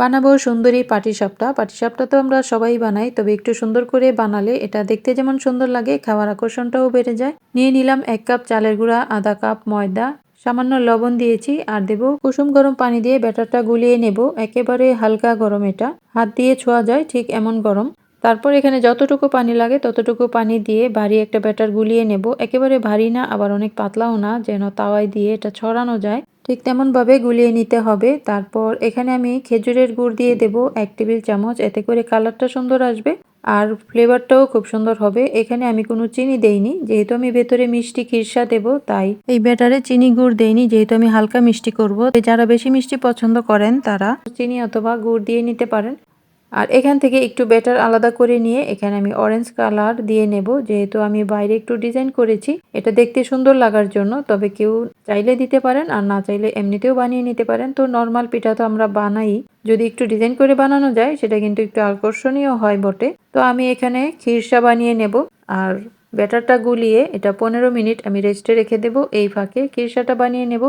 বানাবো সুন্দরী পাটিসাপটা। পাটিসাপটা তো আমরা সবাই বানাই, তবে একটু সুন্দর করে বানালে এটা দেখতে যেমন সুন্দর লাগে, খাওয়ার আকর্ষণটাও বেড়ে যায়। নিয়ে নিলাম 1 কাপ চালের গুঁড়া, আধা কাপ ময়দা, সামান্য লবণ দিয়েছি আর দেব কুসুম গরম পানি দিয়ে ব্যাটারটা গুলিয়ে নেব। একেবারে হালকা গরম, এটা হাত দিয়ে ছোঁয়া যায় ঠিক এমন গরম। তারপর এখানে যতটুকু পানি লাগে ততটুকু পানি দিয়ে ভারী একটা ব্যাটার গুলিয়ে নেব। একেবারে ভারী না, আবার অনেক পাতলাও না, যেন তাওয়ায় দিয়ে এটা ছড়ানো যায়, ঠিক তেমন ভাবে গুলিয়ে নিতে হবে। তারপর এখানে আমি খেজুরের গুড় দিয়ে দেব 1 টেবিল চামচ, এতে করে কালারটা সুন্দর আসবে আর ফ্লেভারটাও খুব সুন্দর হবে। এখানে আমি কোনো চিনি দেইনি, যেহেতু আমি ভেতরে মিষ্টি খিরসা দেব, তাই এই ব্যাটারে চিনি গুড় দেইনি, যেহেতু আমি হালকা মিষ্টি করব। যারা বেশি মিষ্টি পছন্দ করেন তারা চিনি অথবা গুড় দিয়ে নিতে পারেন। আর এখান থেকে একটু ব্যাটার আলাদা করে নিয়ে এখানে আমি অরেঞ্জ কালার দিয়ে নেব, যেহেতু আমি বাইরে একটু ডিজাইন করেছি এটা দেখতে সুন্দর লাগার জন্য। তবে কেউ চাইলে দিতে পারেন, আর না চাইলে এমনিতেও বানিয়ে নিতে পারেন। তো নর্মাল পিঠা তো আমরা বানাই, যদি একটু ডিজাইন করে বানানো যায় সেটা কিন্তু একটু আকর্ষণীয় হয় বটে। তো আমি এখানে খিরসা বানিয়ে নেব আর ব্যাটারটা গুলিয়ে এটা 15 মিনিট আমি রেস্টে রেখে দেব। এই ফাঁকে খিরসাটা বানিয়ে নেব।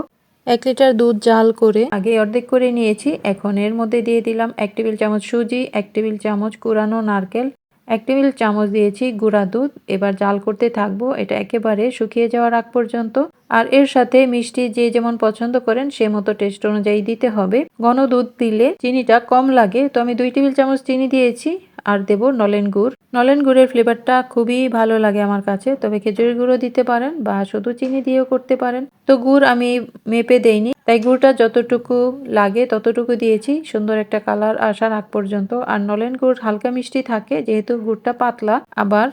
1 লিটার দুধ জাল করে আগে অর্ধেক করে নিয়েছি। এখন এর মধ্যে দিয়ে দিলাম 1 টেবিল চামচ সুজি, 1 টেবিল চামচ কুরানো নারকেল, 1 টেবিল চামচ দিয়েছি গুঁড়া দুধ। এবার জাল করতে থাকবো এটা একেবারে শুকিয়ে যাওয়ার আগ পর্যন্ত। আর এর সাথে মিষ্টি যে যেমন পছন্দ করেন সে মতো টেস্ট অনুযায়ী দিতে হবে। ঘন দুধ দিলে চিনিটা কম লাগে, তো আমি 2 টেবিল চামচ চিনি দিয়েছি। আর দেব নলেন গুড়। নলেন গুড়ের ফ্লেভারটা খুবই ভালো লাগে আমার কাছে, তবে খেজুরের গুঁড়ো দিতে পারেন বা শুধু চিনি দিয়েও করতে পারেন। তো গুড় আমি মেপে দেইনি, তাই গুড়টা যতটুকু লাগে ততটুকু দিয়েছি সুন্দর একটা কালার আসার আগ পর্যন্ত। আর নলেন গুড় হালকা মিষ্টি থাকে, যেহেতু গুড়টা পাতলা, আবার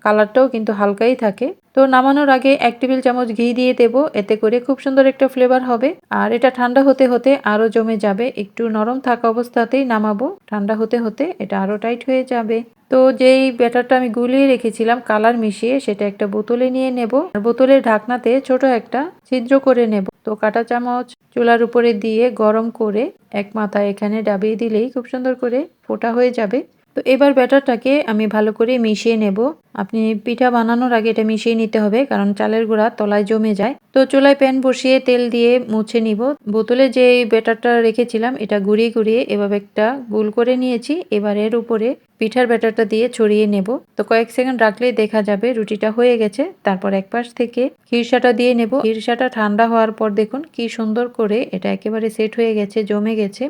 কালারটাও কিন্তু হালকাই থাকে। তো নামানোর আগে 1 টেবিল চামচ ঘি দিয়ে দেব, এতে করে খুব সুন্দর একটা ফ্লেভার হবে। আর এটা ঠান্ডা হতে হতে আরো জমে যাবে, একটু নরম থাকা অবস্থাতেই নামাবো, ঠান্ডা হতে হতে এটা আরো টাইট হয়ে যাবে। তো যেই ব্যাটারটা আমি গুলিয়ে রেখেছিলাম কালার মিশিয়ে, সেটা একটা বোতলে নিয়ে নেব। আর বোতলের ঢাকনাতে ছোট একটা ছিদ্র করে নেব। তো কাঁটা চামচ চুলার উপরে দিয়ে গরম করে এক মাথায় এখানে ডাবিয়ে দিলেই খুব সুন্দর করে ফোটা হয়ে যাবে। তো এবার ব্যাটারটাকে আমি ভালো করে মিশিয়ে নেব। আপনি পিঠা বানানোর আগে এটা মিশিয়ে নিতে হবে, কারণ চালের গুঁড়া তলায় জমে যায়। তো চুলায় প্যান বসিয়ে তেল দিয়ে মুছে নিব। বোতলে যে ব্যাটারটা রেখেছিলাম এটা ঘুরিয়ে ঘুরিয়ে এভাবে একটা গোল করে নিয়েছি। এবার এর উপরে পিঠার ব্যাটারটা দিয়ে ছড়িয়ে নেব। তো কয়েক সেকেন্ড রাখলেই দেখা যাবে রুটিটা হয়ে গেছে। তারপর এক পাশ থেকে খিরসাটা দিয়ে নেব। খিরসাটা ঠান্ডা হওয়ার পর দেখুন কি সুন্দর করে এটা একেবারে সেট হয়ে গেছে, জমে গেছে।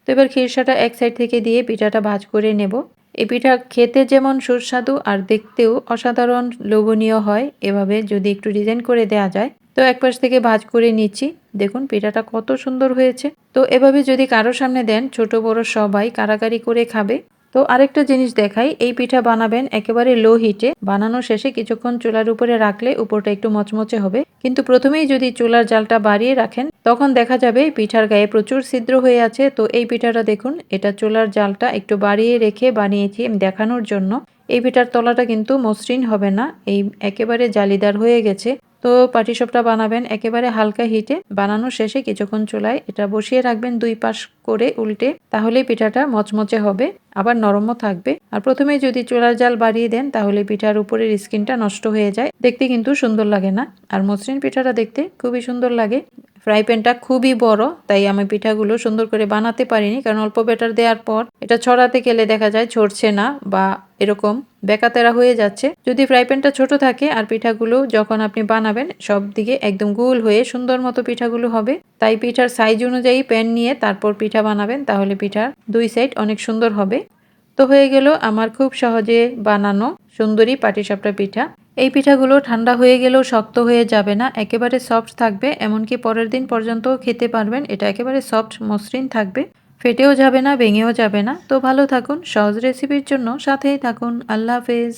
তো এবার খিরসাটা এক সাইড থেকে দিয়ে পিঠাটা ভাঁজ করে নেব। এই পিঠা খেতে যেমন সুস্বাদু আর দেখতেও অসাধারণ লোভনীয় হয় এভাবে যদি একটু ডিজাইন করে দেয়া যায়। তো এক পাশ থেকে ভাঁজ করে নিচ্ছি। দেখুন পিঠাটা কত সুন্দর হয়েছে। তো এভাবে যদি কারো সামনে দেন, ছোট বড় সবাই কারাকারি করে খাবে। তো আরেকটা জিনিস দেখাই, এই পিঠা বানাবেন একেবারে লো হিটে। বানানো শেষে কিছুক্ষণ চুলার উপরে রাখলে উপরটা একটু মচমচে হবে, কিন্তু প্রথমেই যদি চুলার জালটা বাড়িয়ে রাখেন তখন দেখা যাবে পিঠার গায়ে প্রচুর ছিদ্র হয়ে আছে। তো এই পিঠাটা দেখুন, এটা চুলার জালটা একটু বাড়িয়ে রেখে বানিয়েছি আমি দেখানোর জন্য। এই পিঠার তলাটা কিন্তু মসৃণ হবে না, এই একেবারে জালিদার হয়ে গেছে। তো পাটিসাপটা বানাবেন একেবারে হালকা হিটে। বানানোর শেষে কিছুক্ষণ চুলায় এটা বসিয়ে রাখবেন 2 পাশ করে উল্টে, তাহলেই পিঠাটা মচমচে হবে, আবার নরমও থাকবে। আর প্রথমে যদি চুলার জাল বাড়িয়ে দেন তাহলে পিঠার উপরের স্কিনটা নষ্ট হয়ে যায়, দেখতে কিন্তু সুন্দর লাগে না। আর মসৃণ পিঠাটা দেখতে খুবই সুন্দর লাগে। ফ্রাই প্যানটা খুবই বড়, তাই আমি পিঠাগুলো সুন্দর করে বানাতে পারিনি, কারণ অল্প ব্যাটার দেওয়ার পর এটা ছড়াতে গেলে দেখা যায় ছড়ছে না বা এরকম বেকাতেরা হয়ে যাচ্ছে। যদি ফ্রাই প্যানটা ছোট থাকে আর পিঠাগুলো যখন আপনি বানাবেন সব দিকে একদম গোল হয়ে সুন্দর মতো পিঠাগুলো হবে। তাই পিঠার সাইজ অনুযায়ী প্যান নিয়ে তারপর পিঠা বানাবেন, তাহলে পিঠার 2 সাইড অনেক সুন্দর হবে। তো হয়ে গেল আমার খুব সহজে বানানো সুন্দরী পাটিসাপটা পিঠা। এই পিঠাগুলো ঠান্ডা হয়ে গেলেও শক্ত হয়ে যাবে না, একেবারে সফট থাকবে, এমনকি পরের দিন পর্যন্ত খেতে পারবেন। এটা একেবারে সফট মসৃণ থাকবে, ফেটেও যাবে না, ভেঙেও যাবে না। তো ভালো থাকুন, সহজ রেসিপির জন্য সাথেই থাকুন। আল্লাহ হাফেজ।